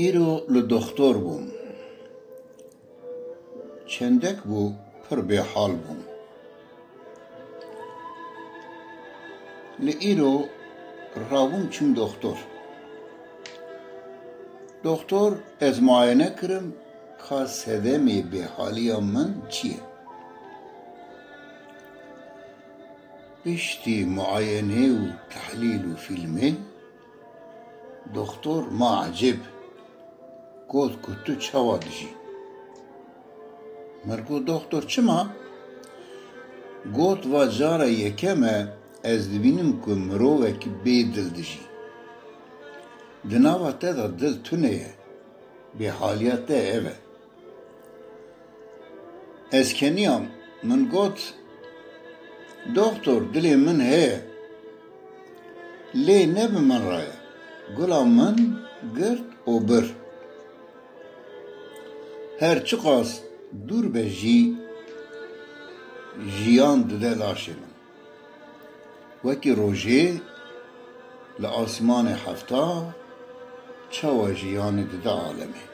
ایرو لدکتر بوم. چندک بو پر به حال بوم. ایرو راوم چون دکتر. دکتر از معاینه کرم که سدمی به حالی من چیه؟ بشتی معاینه و تحلیل و فیلمه دکتر ما عجب گفت که تو چه دیجی؟ مرگو دکتر چما؟ گفت و جاره یکمه از بینم که مروه که بی دل دیجی دناوه تا دل تونه به حالیت ده اوه از کنیم من گفت دکتر دلی من هه لی نب من رای گلا من گرد و بر هر چی قاس دور به جیان دده لاشه من وکی روژه لآسمان هفته چوا جیان دده عالمه